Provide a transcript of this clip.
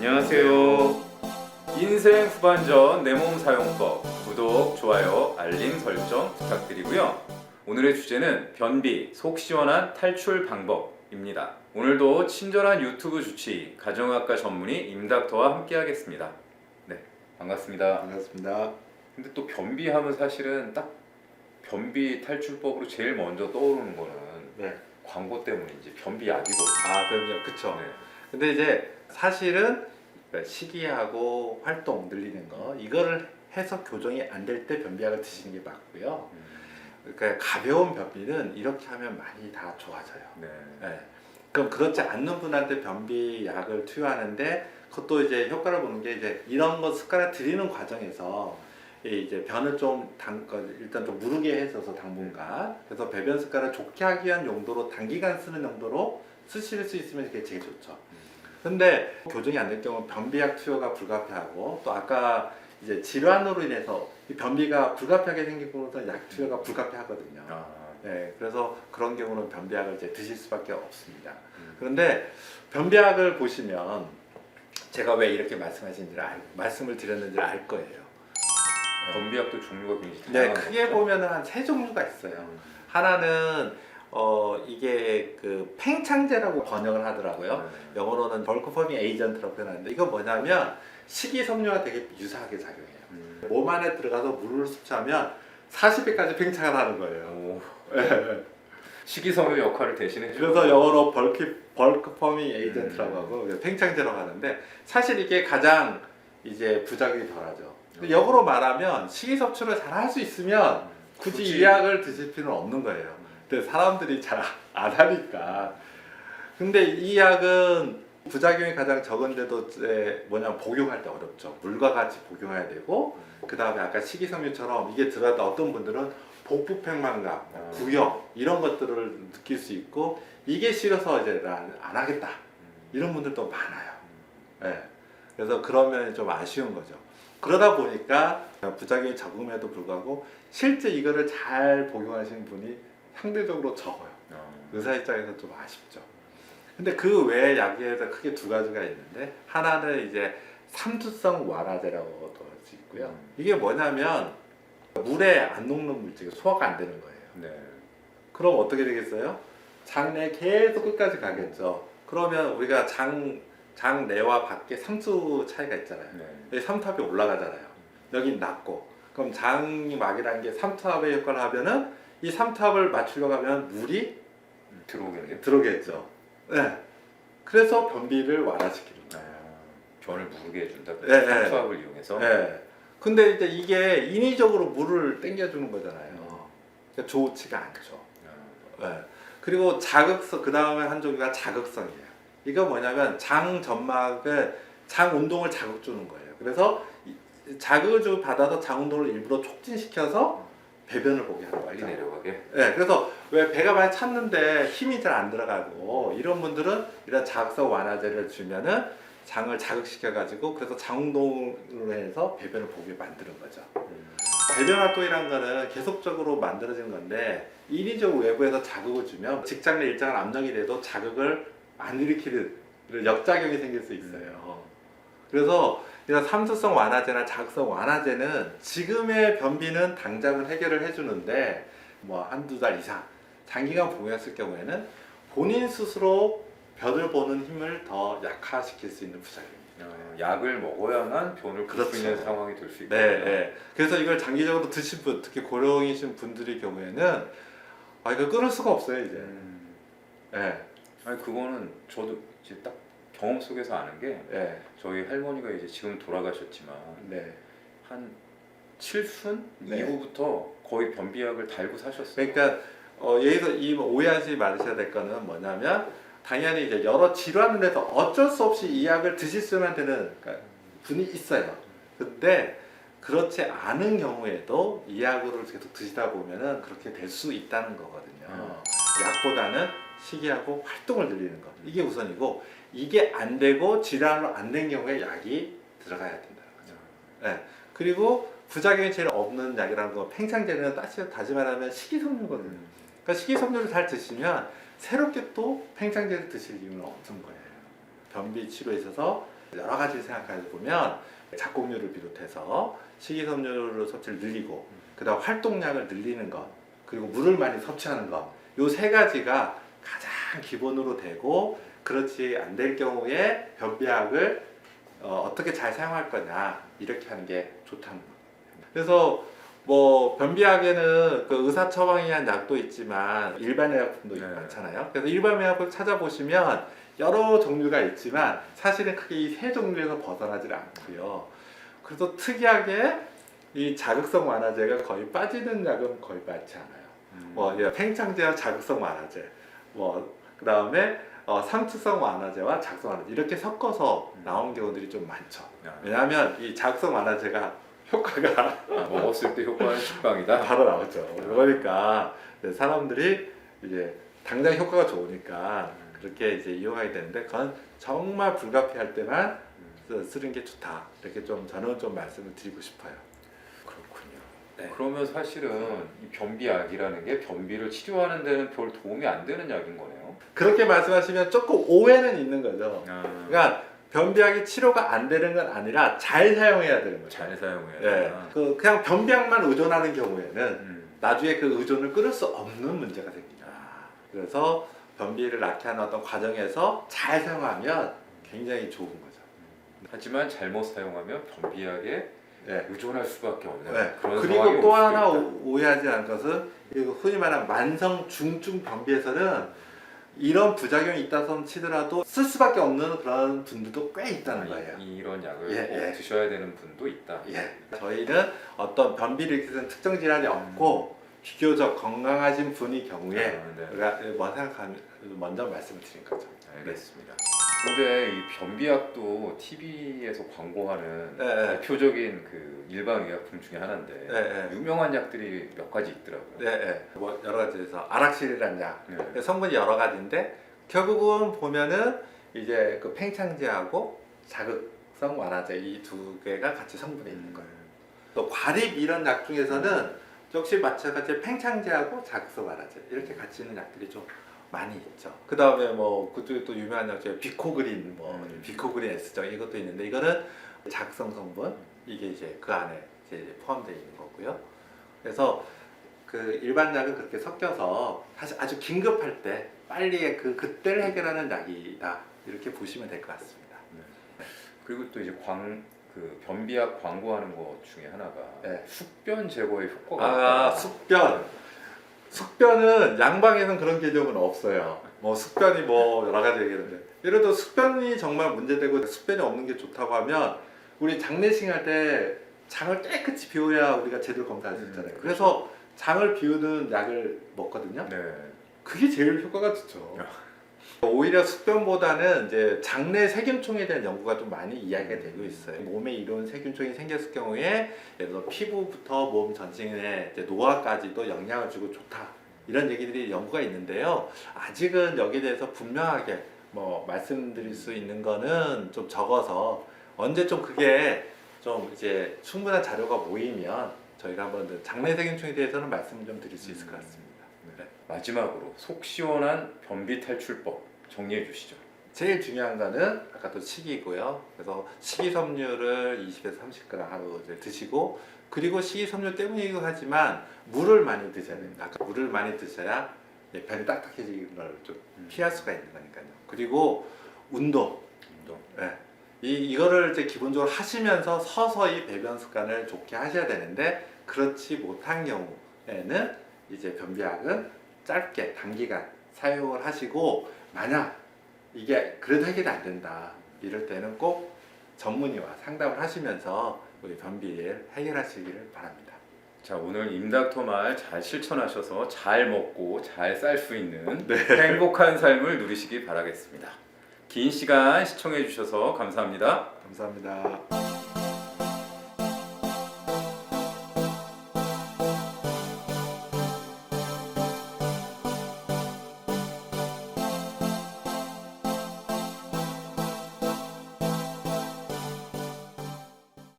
안녕하세요. 인생 후반전 내 몸 사용법 구독, 좋아요, 알림 설정 부탁드리고요. 오늘의 주제는 변비, 속 시원한 탈출 방법입니다. 오늘도 친절한 유튜브 주치 가정의학과 전문의 임닥터와 함께 하겠습니다. 네, 반갑습니다. 반갑습니다. 근데 또 변비하면 사실은 딱 변비 탈출법으로 제일 먼저 떠오르는 거는 네. 광고 때문인지 변비 약이거든요. 그럼요. 그쵸. 네. 근데 이제 사실은 식이하고 활동 늘리는 거 이거를 해서 교정이 안 될 때 변비약을 드시는 게 맞고요. 그러니까 가벼운 변비는 이렇게 하면 많이 다 좋아져요. 네. 네. 그럼 그렇지 않는 분한테 변비약을 투여하는데 그것도 이제 효과를 보는 게 이제 이런 거 습관을 들이는 과정에서 이제 변을 일단 좀 무르게 해줘서 당분간 그래서 배변 습관을 좋게 하기 위한 용도로 단기간 쓰는 용도로 쓰실 수 있으면 그게 제일 좋죠. 근데 교정이 안 될 경우 변비약 투여가 불가피하고 또 아까 이제 질환으로 인해서 이 변비가 불가피하게 생기고는 약 투여가 불가피하거든요. 네, 그래서 그런 경우는 변비약을 이제 드실 수밖에 없습니다. 그런데 변비약을 보시면 제가 왜 이렇게 말씀을 드렸는지 알 거예요. 변비약도 종류가 굉장히 네, 다양한 크게 거죠? 보면은 한 세 종류가 있어요. 하나는 이게 그 팽창제라고 번역을 하더라고요. 네. 영어로는 벌크 포밍 에이전트라고 표현하는데 이건 뭐냐면 식이섬유와 되게 유사하게 작용해요. 몸 안에 들어가서 물을 섭취하면 40배까지 팽창을 하는 거예요. 오. 식이섬유 역할을 대신해 주는 그래서 영어로 벌크 포밍 에이전트라고 하고 팽창제라고 하는데 사실 이게 가장 이제 부작용이 덜하죠. 근데 역으로 말하면 식이섭취를 잘 할 수 있으면 굳이 이 약을 드실 필요는 없는 거예요. 근데 사람들이 잘 안 하니까. 근데 이 약은 부작용이 가장 적은데도 뭐냐면 복용할 때 어렵죠. 물과 같이 복용해야 되고 그 다음에 아까 식이섬유처럼 이게 들어가다 어떤 분들은 복부 팽만감, 구경 이런 것들을 느낄 수 있고 이게 싫어서 이제 안 하겠다 이런 분들도 많아요. 네. 그래서 그러면 좀 아쉬운 거죠. 그러다 보니까 부작용이 적음에도 불구하고 실제 이거를 잘 복용하시는 분이 상대적으로 적어요. 의사 입장에서 좀 아쉽죠. 근데 그 외에 약에서 크게 두 가지가 있는데 하나는 이제 삼투성 완화제라고도 할 수 있고요. 이게 뭐냐면 물에 안 녹는 물질이 소화가 안 되는 거예요. 네. 그럼 어떻게 되겠어요? 장내 계속 끝까지 가겠죠. 그러면 우리가 장 내와 밖에 삼투 차이가 있잖아요. 네. 여기 삼투압이 올라가잖아요. 여긴 낮고. 그럼 장이 막이라는 게 삼투압의 역할을 하면은 이 삼투압을 맞추려고 하면 물이 들어오겠죠. 네. 그래서 변비를 완화시키는 거예요. 변을 무르게 해준다. 네, 삼투압을 이용해서. 네. 근데 이제 이게 인위적으로 물을 땡겨주는 거잖아요. 그러니까 좋지가 않죠. 네. 그리고 그 다음에 한 종류가 자극성이에요. 이거 뭐냐면 장 점막을 장 운동을 자극 주는 거예요. 그래서 자극을 받아서 장 운동을 일부러 촉진시켜서 배변을 보게 하는 빨리 거죠. 내려가게. 네, 그래서 왜 배가 많이 찼는데 힘이 잘 안 들어가고 이런 분들은 이런 자극성 완화제를 주면은 장을 자극시켜 가지고 그래서 장 운동으로 해서 배변을 보게 만드는 거죠. 배변 활동이라는 거는 계속적으로 만들어지는 건데 인위적으로 외부에서 자극을 주면 직장 내 일정한 압력이 돼도 자극을 안 일으키는 역작용이 생길 수 있어요. 그래서 이런 삼투성 완화제나 자극성 완화제는 지금의 변비는 당장은 해결을 해주는데 뭐 한두 달 이상 장기간 복용했을 경우에는 본인 스스로 변을 보는 힘을 더 약화시킬 수 있는 부작용입니다. 약을 먹어야만 변을 볼 수 그렇죠. 있는 상황이 될 수 있고. 네. 그래서 이걸 장기적으로 드신 분, 특히 고령이신 분들의 경우에는 이거 끊을 수가 없어요 이제. 네. 아니 그거는 저도 이제 딱 경험 속에서 아는 게 네. 저희 할머니가 이제 지금 돌아가셨지만 네. 한 칠순 네. 이후부터 거의 변비약을 달고 사셨어요. 그러니까 여기서 오해하지 말으셔야 될 거는 뭐냐면 당연히 이제 여러 질환을 해서 어쩔 수 없이 이 약을 드실 수만 되는 분이 있어요. 근데 그렇지 않은 경우에도 이 약을 계속 드시다 보면은 그렇게 될 수 있다는 거거든요. 약보다는 식이하고 활동을 늘리는 것 이게 우선이고 이게 안 되고 질환으로 안 된 경우에 약이 들어가야 된다는 거죠. 네. 그리고 부작용이 제일 없는 약이라는 거 팽창제는 다시 말하면 식이섬유거든요. 그러니까 식이섬유를 잘 드시면 새롭게 또 팽창제를 드실 이유는 없는 거예요. 변비 치료에 있어서 여러 가지 생각해 보면 작곡률을 비롯해서 식이섬유 섭취를 늘리고 그다음 활동량을 늘리는 것 그리고 물을 많이 섭취하는 것 요 세 가지가 가장 기본으로 되고 그렇지 안 될 경우에 변비약을 어떻게 잘 사용할 거냐 이렇게 하는 게 좋다는 거예요. 그래서 뭐 변비약에는 그 의사 처방이 한 약도 있지만 일반 의약품도 네. 많잖아요. 그래서 일반 의약품 찾아보시면 여러 종류가 있지만 사실은 크게 이 세 종류에서 벗어나질 않고요. 그래서 특이하게 이 자극성 완화제가 거의 빠지는 약은 거의 많지 않아요. 뭐 팽창제와 자극성 완화제, 뭐 그다음에 상투성 완화제와 자극성 완화제 이렇게 섞어서 나온 경우들이 좀 많죠. 왜냐하면 이 자극성 완화제가 효과가 먹었을 때 효과는 직방이다. 바로 나오죠. 그러니까 사람들이 이제 당장 효과가 좋으니까 그렇게 이제 이용하게 되는데 그건 정말 불가피할 때만 쓰는 게 좋다. 이렇게 좀 저는 좀 말씀을 드리고 싶어요. 그렇군요. 네. 그러면 사실은 이 변비약이라는 게 변비를 치료하는 데는 별 도움이 안 되는 약인 거네요. 그렇게 말씀하시면 조금 오해는 있는 거죠. 그러니까 변비약이 치료가 안 되는 건 아니라 잘 사용해야 되는 거죠. 잘 사용해야 네. 된다. 그냥 변비약만 의존하는 경우에는 나중에 그 의존을 끊을 수 없는 문제가 생깁니다. 그래서 변비를 낫게 하는 어떤 과정에서 잘 사용하면 굉장히 좋은 거죠. 하지만 잘못 사용하면 변비약에 네. 의존할 수밖에 없는 네. 그런 상황이 그리고 올 또 수도 하나 있다. 오해하지 않은 것은 흔히 말하는 만성 중증 변비에서는 이런 부작용이 있다손 치더라도 쓸 수밖에 없는 그런 분들도 꽤 있다는 거예요. 이런 약을 예, 꼭 예. 드셔야 되는 분도 있다. 예. 저희는 어떤 변비를 일으키는 특정 질환이 없고 비교적 건강하신 분의 경우에 네. 우리가 뭐 생각하면 먼저 말씀을 드린 거죠. 알겠습니다. 근데 이 변비약도 TV에서 광고하는 네. 대표적인 그 일반 의약품 중에 하나인데 네. 유명한 약들이 몇 가지 있더라고요. 네, 네. 뭐 여러 가지에서 아락실이라는 약 네. 성분이 여러 가지인데 결국은 보면은 이제 그 팽창제하고 자극성 완화제 이 두 개가 같이 성분이 있는 거예요. 또 과립 이런 약 중에서는 역시 마찬가지 팽창제하고 자극성 완화제 이렇게 같이 있는 약들이 좀 많이 있죠. 그 다음에 뭐 그쪽에 또 유명한 약 중에 비코그린 비코그린 S정 이것도 있는데 이거는 자극성 성분 이게 이제 그 안에 이제 포함되어 있는 거고요. 그래서 그 일반 약은 그렇게 섞여서 사실 아주 긴급할 때 빨리 그때를 해결하는 약이다 이렇게 보시면 될 것 같습니다. 그리고 또 이제 그 변비약 광고하는 것 중에 하나가 네. 숙변 제거에 효과가 아 있다. 숙변은 양방에는 그런 개념은 없어요. 뭐 숙변이 뭐 여러 가지 얘기하는데 예를 들어 숙변이 정말 문제되고 숙변이 없는 게 좋다고 하면 우리 장례식 할 때 장을 깨끗이 비워야 우리가 제대로 검사할 수 있잖아요. 그래서 장을 비우는 약을 먹거든요. 네. 그게 제일 효과가 좋죠. 오히려 숙변보다는 이제 장내 세균총에 대한 연구가 좀 많이 이야기가 되고 있어요. 몸에 이런 세균총이 생겼을 경우에 예를 들어 피부부터 몸 전신에 이제 노화까지도 영향을 주고 좋다 이런 얘기들이 연구가 있는데요. 아직은 여기에 대해서 분명하게 뭐 말씀드릴 수 있는 거는 좀 적어서 언제 좀 그게 좀 이제 충분한 자료가 모이면 저희가 한번 장내 세균총에 대해서는 말씀을 좀 드릴 수 있을 것 같습니다. 네. 마지막으로 속 시원한 변비 탈출법 정리해 주시죠. 제일 중요한 거는 아까 또 식이고요. 그래서 식이섬유를 20에서 30g 하루 드시고 그리고 식이섬유 때문이기도 하지만 물을 많이 드셔야 됩니다. 아까 물을 많이 드셔야 변이 딱딱해지는 걸 좀 피할 수가 있는 거니까요. 그리고 운동. 네. 이거를 이제 기본적으로 하시면서 서서히 배변 습관을 좋게 하셔야 되는데 그렇지 못한 경우에는 이제 변비약은 짧게 단기간 사용을 하시고 만약 이게 그래도 해결이 안 된다 이럴 때는 꼭 전문의와 상담을 하시면서 우리 변비를 해결하시기를 바랍니다. 자, 오늘 임닥터 말 잘 실천하셔서 잘 먹고 잘 살 수 있는 네. 행복한 삶을 누리시기 바라겠습니다. 긴 시간 시청해 주셔서 감사합니다. 감사합니다.